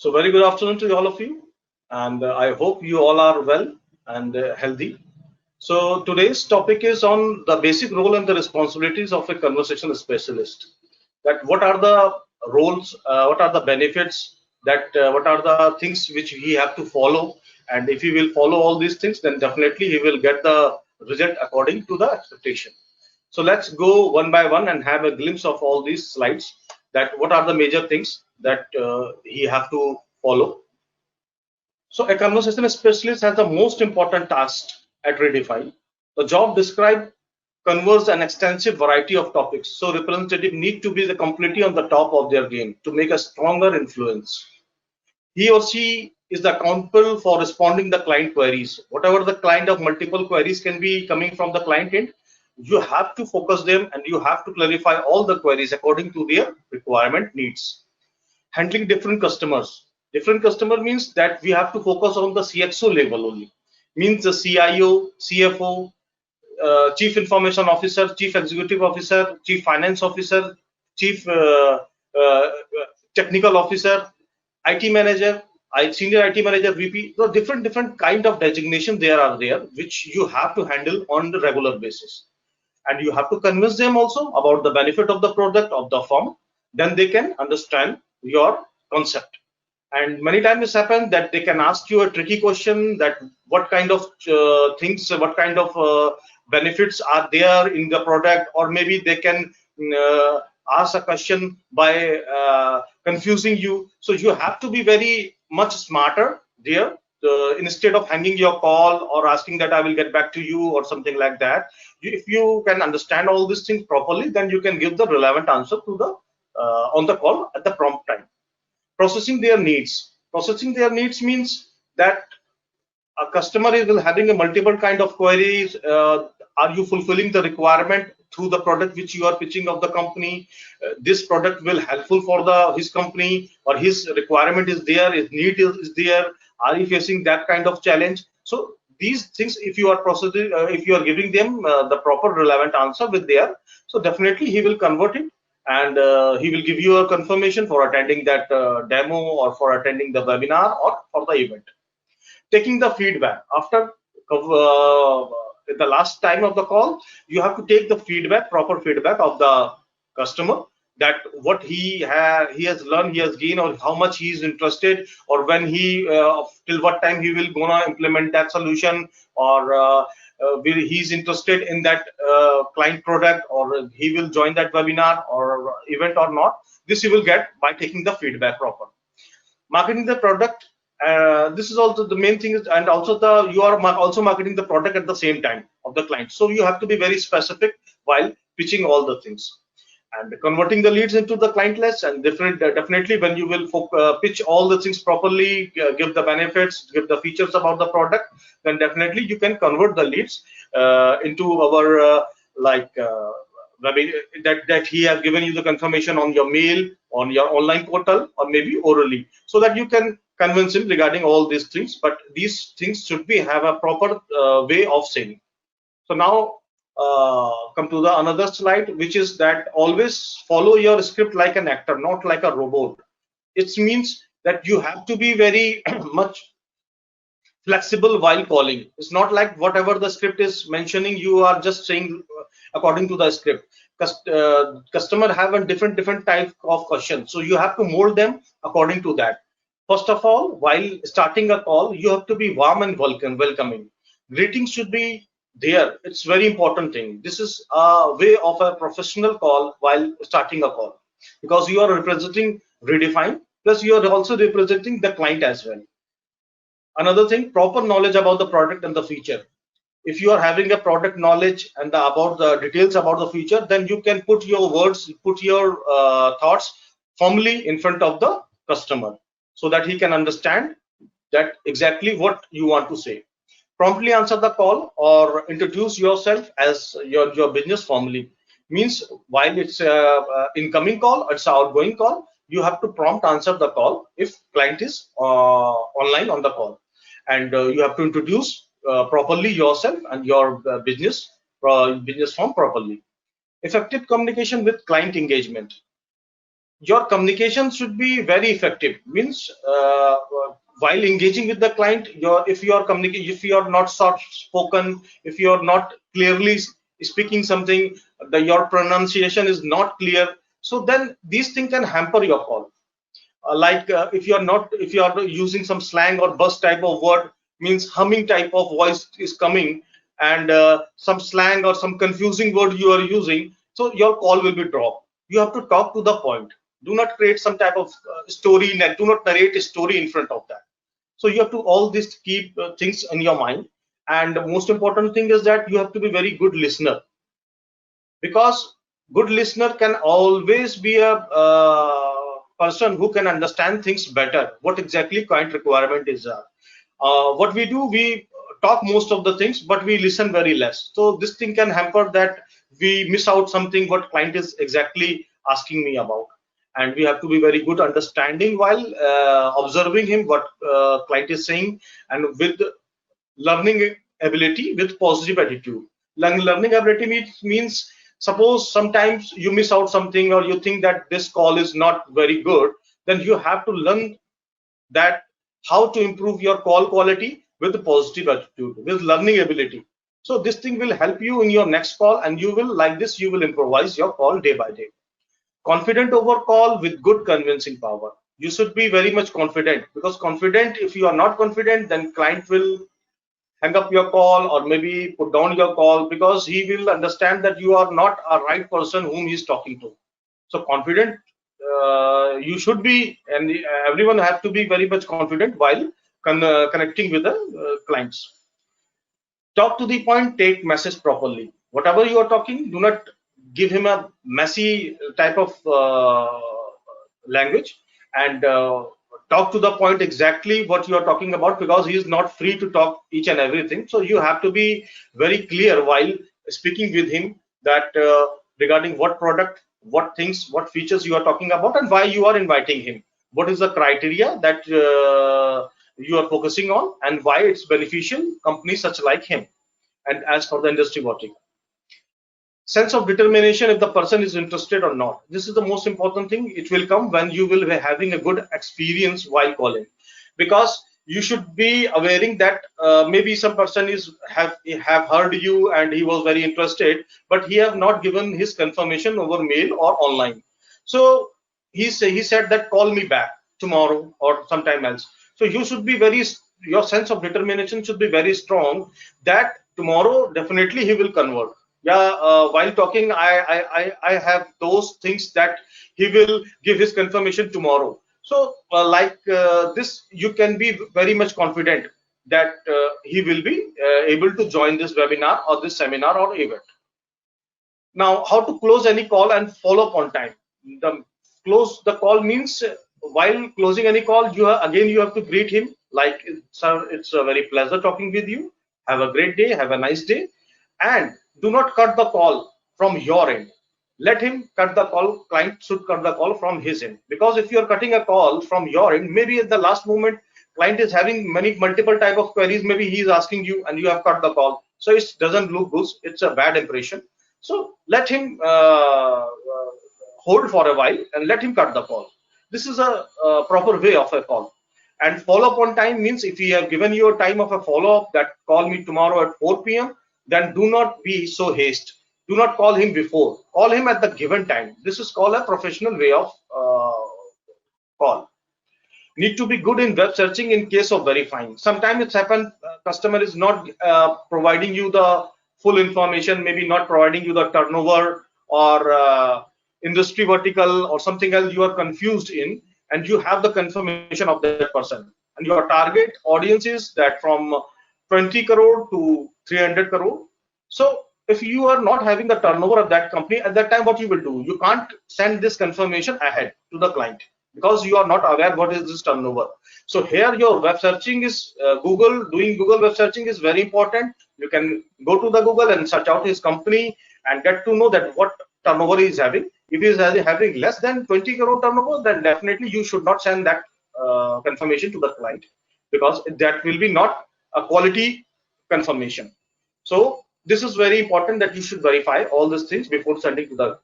So very good afternoon to all of you, and I hope you all are well and healthy. So today's topic is on the basic role and the responsibilities of a conversation specialist. That what are the roles, what are the benefits, what are the things which he have to follow, and if he will follow all these things, then definitely he will get the result according to the expectation. So let's go one by one and have a glimpse of all these slides. That what are the major things that he have to follow. So a conversation specialist has the most important task at Redefine. The job described covers an extensive variety of topics. So representative need to be the completely on the top of their game to make a stronger influence. He or she is the accountable for responding the client queries. Whatever the client of multiple queries can be coming from the client end, you have to focus them and you have to clarify all the queries according to their requirement needs. Handling different customers. Different customer means that we have to focus on the CXO level only. Means the CIO, CFO, Chief Information Officer, Chief Executive Officer, Chief Finance Officer, Chief uh, Technical Officer, IT Manager, Senior IT Manager, VP. So different kind of designation there are there, which you have to handle on the regular basis, and you have to convince them also about the benefit of the product of the firm. Then they can understand your concept. And many times it's happened that they can ask you a tricky question, that what kind of things, what kind of benefits are there in the product, or maybe they can uh, ask a question by confusing you. So you have to be very much smarter there. Instead of hanging your call or asking that I will get back to you or something like that, if you can understand all these things properly, then you can give the relevant answer to the on the call at the prompt time. Processing their needs. Processing their needs means that a customer is having a multiple kind of queries. Are you fulfilling the requirement through the product which you are pitching of the company? This product will helpful for the his company, or his requirement is there, his need is there. Are you facing that kind of challenge? So these things, if you are processing, if you are giving them the proper relevant answer with there, so definitely he will convert it, and he will give you a confirmation for attending that demo, or for attending the webinar, or for the event. Taking the feedback after the last time of the call, you have to take the feedback, proper feedback of the customer, that what he has learned, he has gained, or how much he is interested, or when he till what time he will gonna implement that solution, or he's interested in that client product, or he will join that webinar or event or not. This you will get by taking the feedback proper. Marketing the product, this is also the main thing is, and also you are also marketing the product at the same time of the client, so you have to be very specific while pitching all the things, and converting the leads into the client list. And definitely when you will pitch all the things properly, give the benefits, give the features about the product, then definitely you can convert the leads into our like that he has given you the confirmation on your mail, on your online portal, or maybe orally, so that you can convince him regarding all these things. But these things should be have a proper way of saying. So now come to the another slide, which is that always follow your script like an actor, not like a robot. It means that you have to be very much flexible while calling. It's not like whatever the script is mentioning, you are just saying according to the script. Customer have a different type of questions, so you have to mold them according to that. First of all, while starting a call, you have to be warm and welcoming. Greetings should be there. It's very important thing. This is a way of a professional call while starting a call, because you are representing Redefine, plus you are also representing the client as well. Another thing, proper knowledge about the product and the feature. If you are having a product knowledge and about the details about the feature, then you can put your words, put your thoughts firmly in front of the customer, so that he can understand that exactly what you want to say. Promptly answer the call or introduce yourself as your business formally. Means while it's incoming call, it's an outgoing call, you have to prompt answer the call if client is online on the call, and you have to introduce properly yourself and your business form properly. Effective communication with client engagement. your communication should be very effective. Means while engaging with the client, if you are communicating, if you are not soft spoken, if you are not clearly speaking something, your pronunciation is not clear, so then these things can hamper your call. If you are using some slang or buzz type of word, means humming type of voice is coming, and some slang or some confusing word you are using, so your call will be dropped. You have to talk to the point. Do not create some type of story, do not narrate a story in front of that. So you have to all this keep things in your mind. And the most important thing is that you have to be very good listener, because good listener can always be a person who can understand things better, what exactly client requirement is. What we do, we talk most of the things, but we listen very less, so this thing can hamper that we miss out something what client is exactly asking me about. And we have to be very good understanding while observing him what client is saying, and with learning ability with positive attitude. Learning ability means suppose sometimes you miss out something, or you think that this call is not very good, then you have to learn that how to improve your call quality with positive attitude, with learning ability. So this thing will help you in your next call, and you will, like this, you will improvise your call day by day. Confident over call with good convincing power. You should be very much confident, because confident, if you are not confident, then client will hang up your call or maybe put down your call, because he will understand that you are not a right person whom he is talking to. So confident you should be, and everyone have to be very much confident while connecting with the clients. Talk to the point, take message properly. Whatever you are talking, do not give him a messy type of language, and talk to the point exactly what you are talking about, because he is not free to talk each and everything. So you have to be very clear while speaking with him, that regarding what product, what things, what features you are talking about, and why you are inviting him, what is the criteria that you are focusing on, and why it's beneficial companies such like him, and as for the industry vertical. Sense of determination, if the person is interested or not, this is the most important thing. It will come when you will be having a good experience while calling, because you should be awareing that maybe some person is have heard you and he was very interested, but he have not given his confirmation over mail or online. So he said that call me back tomorrow or sometime else. So you should be very, your sense of determination should be very strong, that tomorrow definitely he will convert. Yeah, while talking, I have those things that he will give his confirmation tomorrow. So this, you can be very much confident that he will be able to join this webinar or this seminar or event. Now, how to close any call and follow up on time. The close the call means, while closing any call, you have to greet him like, sir, it's a very pleasure talking with you. Have a great day. Have a nice day. And do not cut the call from your end. Let him cut the call. Client should cut the call from his end, because if you are cutting a call from your end, maybe at the last moment client is having multiple type of queries, maybe he is asking you and you have cut the call, so it doesn't look good, it's a bad impression. So let him hold for a while and let him cut the call. This is a proper way of a call. And follow up on time means, if he have given you a time of a follow up, that call me tomorrow at 4 p.m., then do not be so haste. Do not call him before. Call him at the given time. This is called a professional way of call. Need to be good in web searching in case of verifying. Sometimes it's happened, customer is not providing you the full information, maybe not providing you the turnover or industry vertical or something else you are confused in, and you have the confirmation of that person, and your target audience is that from 20 crore to 300 crore. So if you are not having the turnover of that company at that time, what you will do, you can't send this confirmation ahead to the client, because you are not aware what is this turnover. So here your web searching is doing Google web searching is very important. You can go to the Google and search out his company and get to know that what turnover he is having. If he is having less than 20 crore turnover, then definitely you should not send that confirmation to the client, because that will be not a quality confirmation. So this is very important, that you should verify all these things before sending to the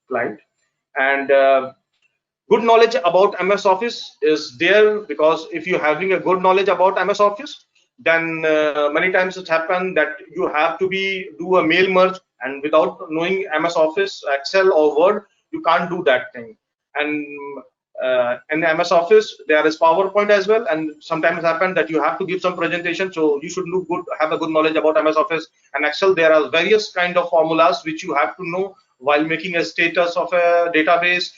client. And Good knowledge about MS Office is there, because if you're having a good knowledge about MS Office, then many times it happens that you have to do a mail merge, and without knowing MS Office, Excel or Word, you can't do that thing. And in MS Office there is PowerPoint as well, and sometimes it happens that you have to give some presentation, so you should have a good knowledge about MS Office. And Excel, there are various kind of formulas which you have to know while making a status of a database,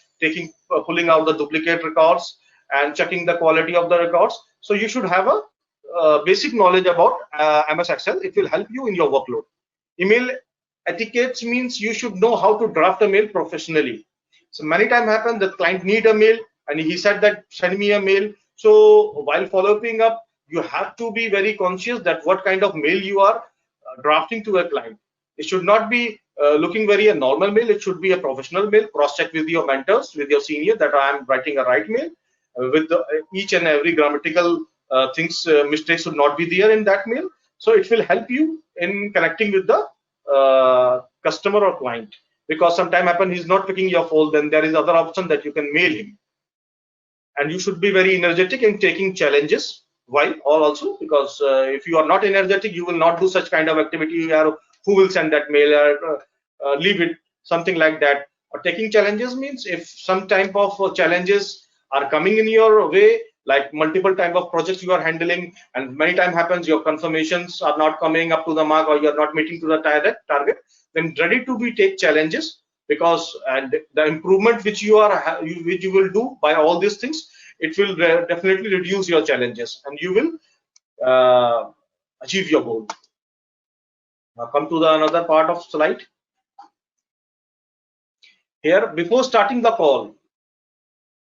pulling out the duplicate records and checking the quality of the records. So you should have a basic knowledge about MS Excel. It will help you in your workload. Email etiquettes means you should know how to draft a mail professionally. So many times happen that client need a mail and he said that send me a mail. So while following up, you have to be very conscious that what kind of mail you are drafting to a client. It should not be looking very a normal mail. It should be a professional mail. Cross check with your mentors, with your senior, that I am writing a right mail with each and every grammatical mistakes should not be there in that mail. So it will help you in connecting with the customer or client, because sometime happen he's not picking your phone, then there is other option that you can mail him. And you should be very energetic in taking challenges. Why? Or also because if you are not energetic, you will not do such kind of activity. Who will send that mail, or leave it, something like that. Or taking challenges means if some type of challenges are coming in your way, like multiple type of projects you are handling, and many time happens your confirmations are not coming up to the mark, or you are not meeting to the target, then ready to be take challenges, because and the improvement which which you will do by all these things, it will definitely reduce your challenges and you will achieve your goal. Now come to the another part of slide. Here, before starting the call,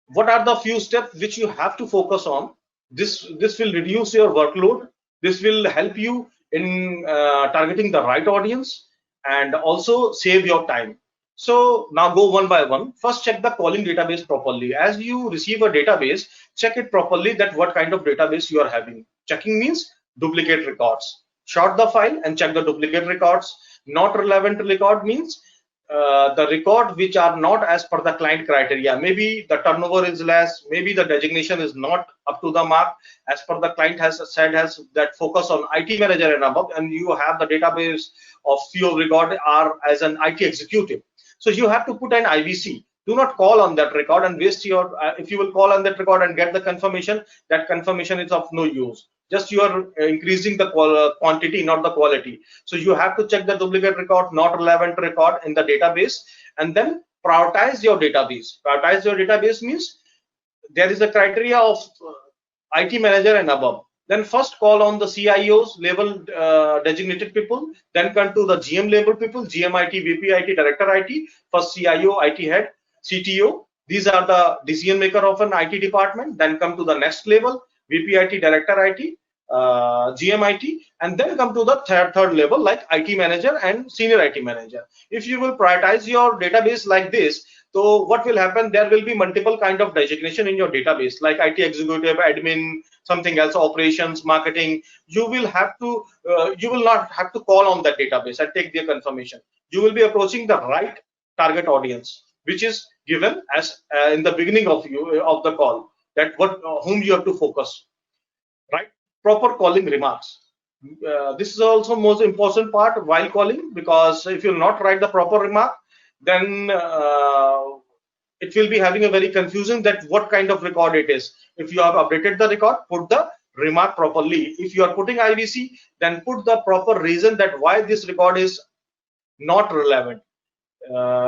what are the few steps which you have to focus on? This will reduce your workload. This will help you in targeting the right audience and also save your time. So now go one by one. First, check the calling database properly. As you receive a database, check it properly that what kind of database you are having. Checking means duplicate records. Sort the file and check the duplicate records. Not relevant record means the record which are not as per the client criteria. Maybe the turnover is less, maybe the designation is not up to the mark as per the client has said, has that focus on IT manager and above, and you have the database of few record are as an IT executive. So you have to put an IVC. Do not call on that record and waste your if you will call on that record and get the confirmation, that confirmation is of no use. Just you are increasing the quantity, not the quality. So you have to check the duplicate record, not relevant record in the database, and then prioritize your database. Prioritize your database means there is a criteria of IT manager and above. Then first call on the CIOs level designated people, then come to the GM level people, GM IT, VP IT, Director IT, first CIO, IT head, CTO. These are the decision maker of an IT department. Then come to the next level, VP IT, Director IT, GM IT, and then come to the third level like IT manager and senior IT manager. If you will prioritize your database like this, so what will happen, there will be multiple kind of designation in your database like IT executive, admin, something else, operations, marketing. You will not have to call on that database and take their confirmation. You will be approaching the right target audience, which is given as in the beginning of the call, that whom you have to focus. Right? Proper calling remarks. This is also most important part while calling, because if you not write the proper remark, then it will be having a very confusion that what kind of record it is. If you have updated the record, put the remark properly. If you are putting IVC, then put the proper reason that why this record is not relevant.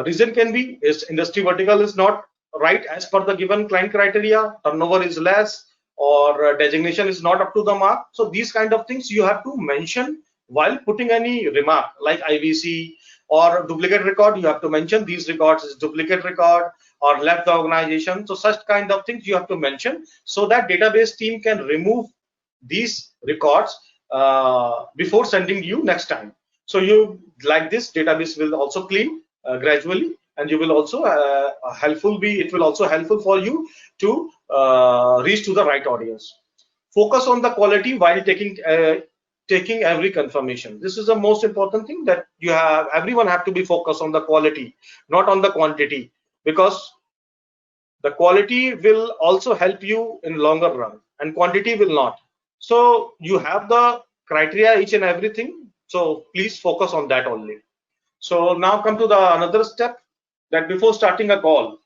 Reason can be is industry vertical is not right as per the given client criteria, turnover is less, or designation is not up to the mark. So these kind of things you have to mention while putting any remark like IVC or duplicate record. You have to mention these records is duplicate record or left the organization. So such kind of things you have to mention, so that database team can remove these records before sending you next time. So you like this database will also clean gradually, and you will also it will also helpful for you to reach to the right audience. Focus on the quality while taking every confirmation. This is the most important thing, that everyone have to be focused on the quality, not on the quantity, because The quality will also help you in longer run, and quantity will not. So you have the criteria, each and everything. So please focus on that only. So now come to the another step, that before starting a call,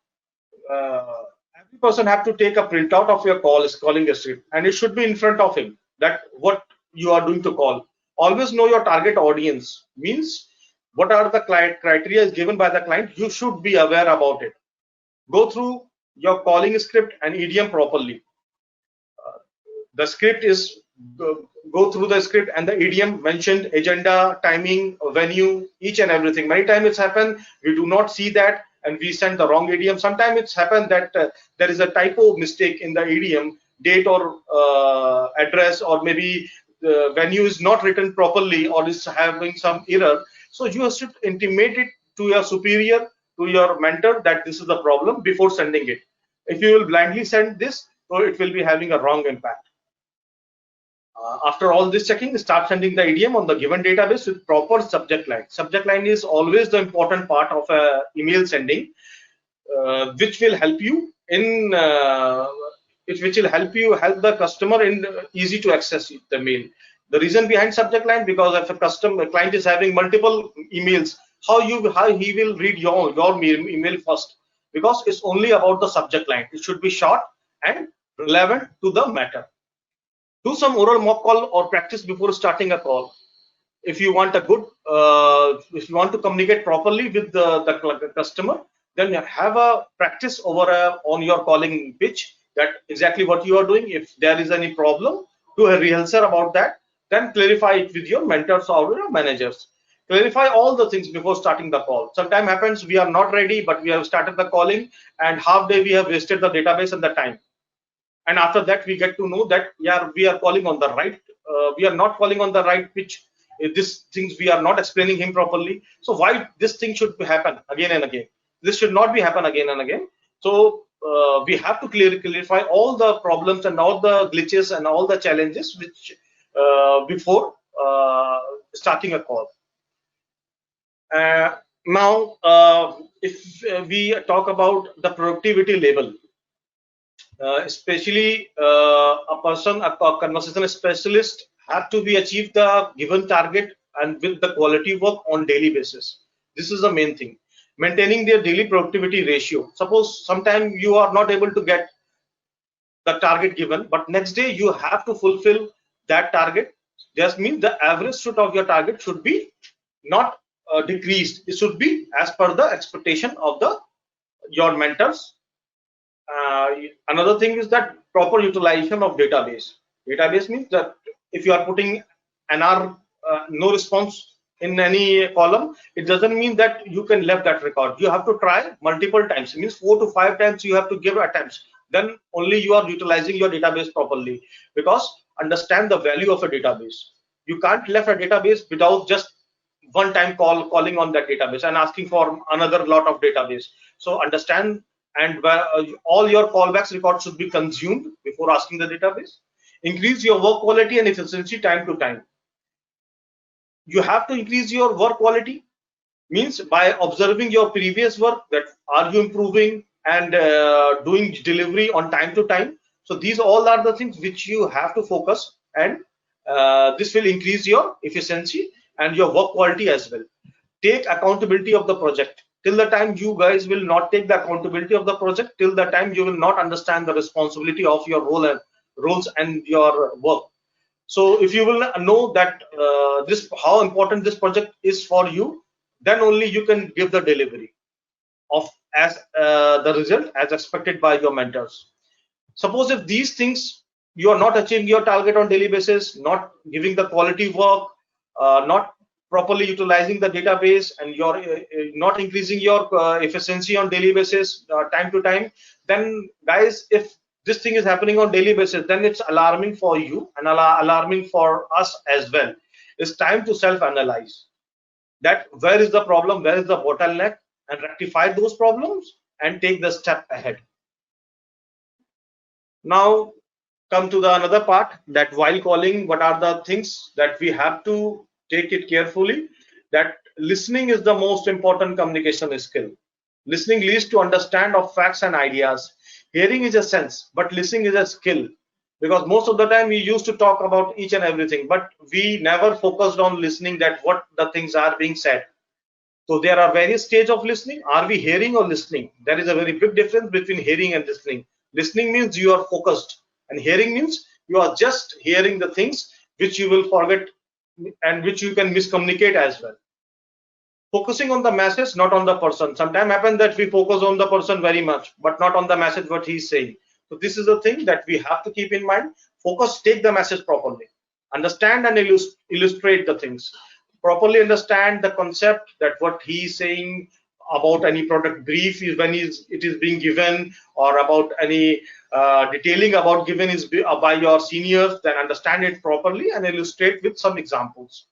uh, every person have to take a printout of your calling script, and it should be in front of him, that what you are doing to call. Always know your target audience, means what are the client criteria is given by the client. You should be aware about it. Go through your calling script and idiom properly. The script is go through the script and the idiom mentioned, agenda, timing, venue, each and everything. Many times it's happened we do not see that and we send the wrong idiom. Sometimes it's happened that there is a typo mistake in the idiom, date or address, or maybe the venue is not written properly or is having some error. So you should intimate it to your superior, to your mentor, that this is the problem before sending it. If you will blindly send this, so it will be having a wrong impact. After all this checking, start sending the idiom on the given database with proper subject line. Subject line is always the important part of a email sending, which will help you in which will help the customer in easy to access the mail. The reason behind subject line, because if a client is having multiple emails, how he will read your email first, because it's only about the subject line. It should be short and relevant to the matter. Do some oral mock call or practice before starting a call. If you want a good if you want to communicate properly with the customer, then have a practice over on your calling pitch, that exactly what you are doing. If there is any problem, do a rehearsal about that, then clarify it with your mentors or your managers. Clarify all the things before starting the call. Sometimes happens we are not ready, but we have started the calling, and half day we have wasted the database and the time. And after that we get to know that, yeah, we are calling on the right we are not calling on the right pitch. This things we are not explaining him properly. So why this thing should happen again and again? This should not be happen again and again. So we have to clarify all the problems and all the glitches and all the challenges which before starting a call. Now if we talk about the productivity level, especially a conversation specialist have to be achieve the given target and with the quality work on daily basis. This is the main thing. Maintaining their daily productivity ratio. Suppose sometime you are not able to get the target given, but next day you have to fulfill that target. Just means the average shoot of your target should be not decreased. It should be as per the expectation of the your mentors. Another thing is that proper utilization of database. Database means that if you are putting an R no response in any column, it doesn't mean that you can left that record. You have to try multiple times. It means 4 to 5 times you have to give attempts. Then only you are utilizing your database properly. Because understand the value of a database. You can't left a database without just one time calling on that database and asking for another lot of database. So understand, and all your callbacks records should be consumed before asking the database. Increase your work quality and efficiency time to time. You have to increase your work quality, means by observing your previous work, that are you improving and doing delivery on time to time. So these all are the things which you have to focus, and this will increase your efficiency and your work quality as well. Take accountability of the project. Till the time you guys will not take the accountability of the project, till the time you will not understand the responsibility of your roles and your work. So if you will know that this how important this project is for you, then only you can give the delivery of as the result as expected by your mentors. Suppose if these things you are not achieving your target on daily basis, not giving the quality work, not properly utilizing the database, and you're not increasing your efficiency on daily basis time to time, then guys, if this thing is happening on daily basis, then it's alarming for you and alarming for us as well. It's time to self-analyze that where is the problem, where is the bottleneck, and rectify those problems and take the step ahead. Now come to the another part, that while calling, what are the things that we have to take it carefully. That listening is the most important communication skill. Listening leads to understand of facts and ideas. Hearing is a sense, but listening is a skill. Because most of the time we used to talk about each and everything, but we never focused on listening, that what the things are being said. So there are various stages of listening. Are we hearing or listening? There is a very big difference between hearing and listening. Listening means you are focused, and hearing means you are just hearing the things which you will forget and which you can miscommunicate as well. Focusing on the message, not on the person. Sometimes happens that we focus on the person very much, but not on the message what he's saying. So this is the thing that we have to keep in mind. Focus, take the message properly, understand and illustrate the things. Properly understand the concept, that what he is saying about any product brief is when it is being given, or about any detailing about given is by your seniors. Then understand it properly and illustrate with some examples.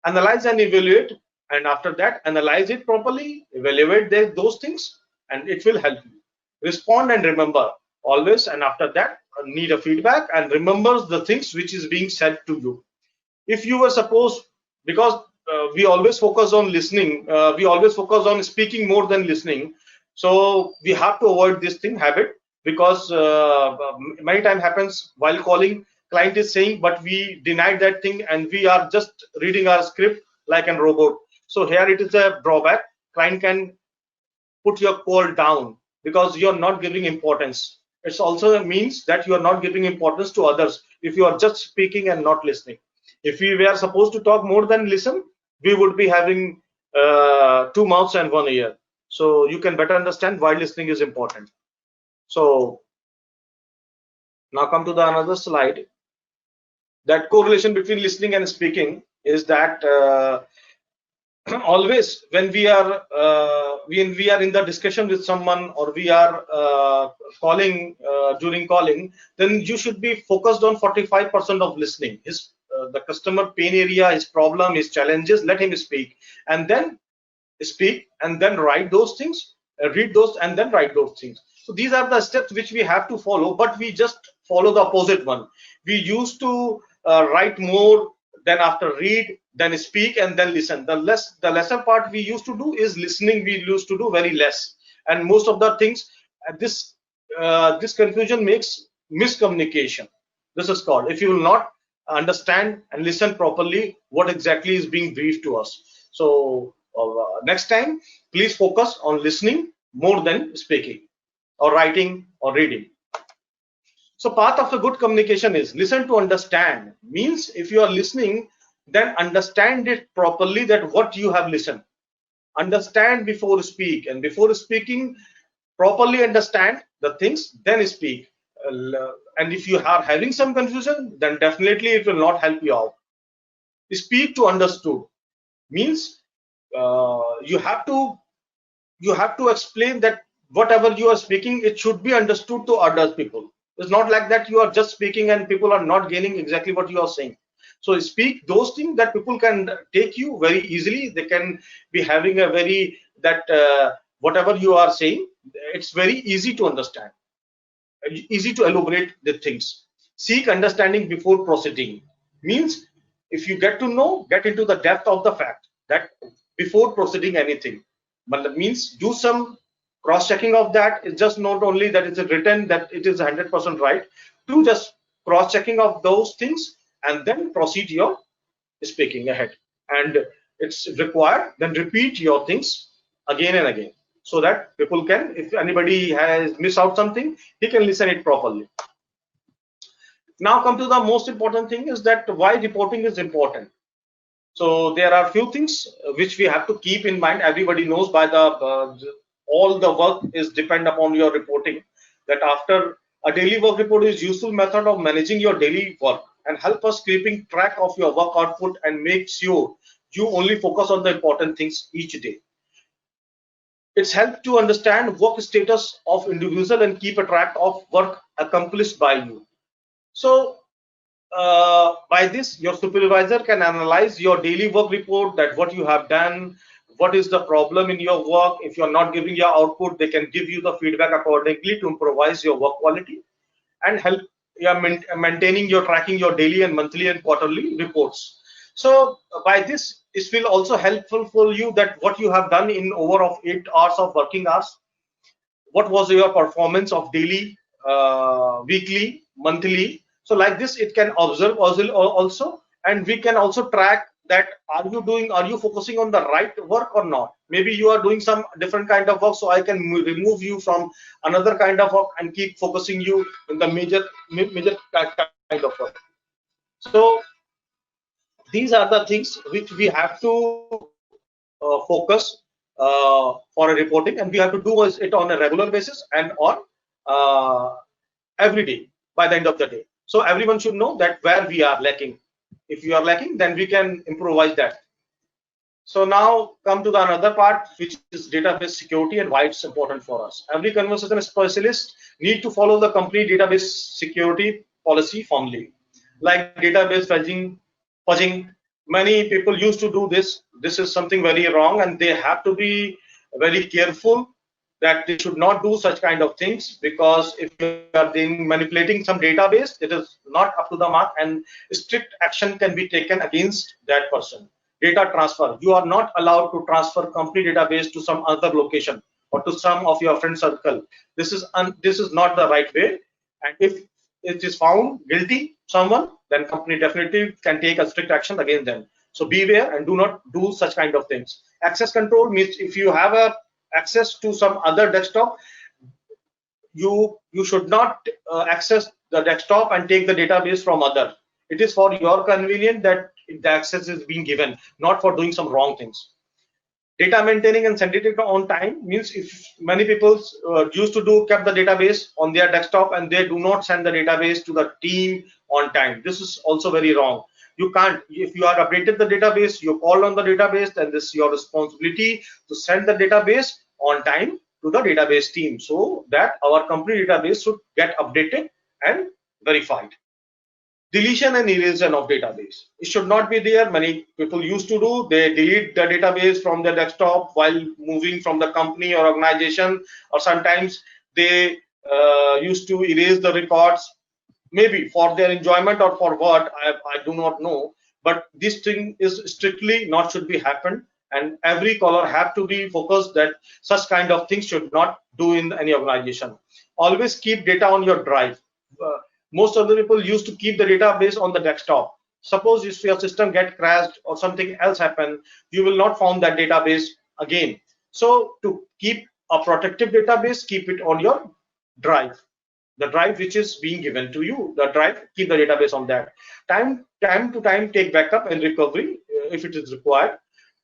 Analyze and evaluate, and after that analyze it properly, evaluate those things, and it will help you. Respond and remember always, and after that need a feedback and remembers the things which is being said to you. If you were supposed, because we always focus on listening, we always focus on speaking more than listening, so we have to avoid this thing habit. Because many time happens while calling, client is saying but we denied that thing and we are just reading our script like a robot. So here it is a drawback. Client can put your call down because you're not giving importance. It also means that you are not giving importance to others if you are just speaking and not listening. If we were supposed to talk more than listen, we would be having two mouths and one ear. So you can better understand why listening is important. So now come to the another slide. That correlation between listening and speaking is that always when we are in the discussion with someone, or we are calling, during calling, then you should be focused on 45% of listening. His the customer pain area, his problem, his challenges, let him speak, and then speak, and then write those things, read those, and then write those things. So these are the steps which we have to follow, but we just follow the opposite one. We used to write more, then after read, then speak, and then listen. The lesser part we used to do is listening. We used to do very less, and most of the things, this confusion makes miscommunication. This is called, if you will not understand and listen properly what exactly is being briefed to us. So next time, please focus on listening more than speaking or writing or reading. So path of a good communication is listen to understand. Means if you are listening, then understand it properly, that what you have listened. Understand before speak, and before speaking, properly understand the things, then speak. And if you are having some confusion, then definitely it will not help you out. Speak to understood means you have to explain that whatever you are speaking, it should be understood to other people. It's not like that you are just speaking and people are not getting exactly what you are saying. So speak those things that people can take you very easily. They can be having a very that whatever you are saying, it's very easy to understand, easy to elaborate the things. Seek understanding before proceeding means if you get to know, get into the depth of the fact, that before proceeding anything. But that means do some cross checking of that. It's just not only that it's written that it is 100% right. Do just cross checking of those things and then proceed your speaking ahead. And it's required, then repeat your things again and again, so that people can, if anybody has missed out something, he can listen it properly. Now come to the most important thing, is that why reporting is important. So there are few things which we have to keep in mind. Everybody knows by all the work is depend upon your reporting. That after a daily work report is useful method of managing your daily work and help us keeping track of your work output and make sure you only focus on the important things each day. It's helped to understand work status of individual and keep a track of work accomplished by you. So by this, your supervisor can analyze your daily work report, that what you have done, what is the problem in your work. If you're not giving your output, they can give you the feedback accordingly to improvise your work quality and help you maintaining your tracking your daily and monthly and quarterly reports. So by this, it will also helpful for you that what you have done in over of 8 hours of working hours, what was your performance of daily, weekly, monthly. So like this, it can observe also, and we can also track that are you focusing on the right work or not. Maybe you are doing some different kind of work, so I can remove you from another kind of work and keep focusing you in the major kind of work. So these are the things which we have to focus for a reporting, and we have to do it on a regular basis and on uh, every day by the end of the day. So everyone should know that where we are lacking. If you are lacking, then we can improvise that. So now come to the another part, which is database security and why it's important for us. Every conversation specialist need to follow the company database security policy formally, like database fudging. Many people used to do this. This is something very wrong, and they have to be very careful that they should not do such kind of things, because if you are manipulating some database, it is not up to the mark, and strict action can be taken against that person. Data transfer, you are not allowed to transfer company database to some other location or to some of your friend circle. This is not the right way, and if it is found guilty someone, then company definitely can take a strict action against them. So beware and do not do such kind of things. Access control means if you have a access to some other desktop, you should not access the desktop and take the database from other. It is for your convenience that the access is being given, not for doing some wrong things. Data maintaining and sending it on time means if many people used to do kept the database on their desktop and they do not send the database to the team on time. This is also very wrong. You can't, if you are updated the database, you call on the database, then this is your responsibility to send the database on time to the database team, so that our company database should get updated and verified. Deletion and erasure of database, it should not be there. Many people used to do, they delete the database from the desktop while moving from the company or organization, or sometimes they used to erase the records, maybe for their enjoyment or for what, I do not know. But this thing is strictly not should be happen, and every caller have to be focused that such kind of things should not do in any organization. Always keep data on your drive. Most of the people used to keep the database on the desktop. Suppose if your system get crashed or something else happen, you will not find that database again. So to keep a protective database, keep it on your drive, the drive which is being given to you, the drive, keep the database on that. Time to time take backup and recovery if it is required.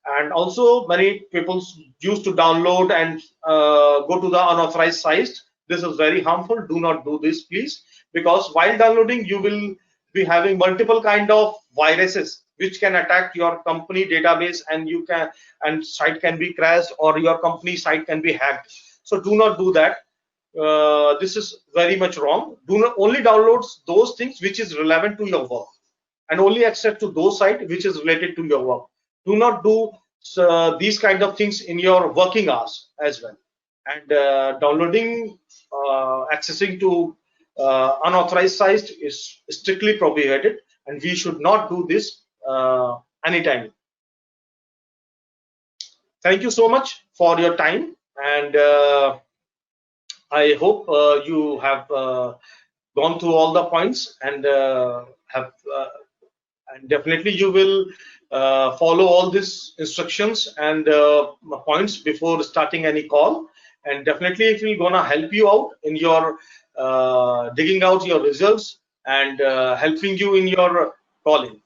And also many people used to download and go to the unauthorized sites. This is very harmful. Do not do this, please, because while downloading you will be having multiple kind of viruses which can attack your company database, and you can, and site can be crashed or your company site can be hacked. So do not do that. This is very much wrong. Do not only download those things which is relevant to your work, and only access to those sites which is related to your work. Do not do these kind of things in your working hours as well. And downloading, accessing to unauthorized sites is strictly prohibited, and we should not do this anytime. Thank you so much for your time, and I hope you have gone through all the points, and and definitely you will follow all these instructions and points before starting any call, and definitely it will gonna help you out in your digging out your results and helping you in your calling.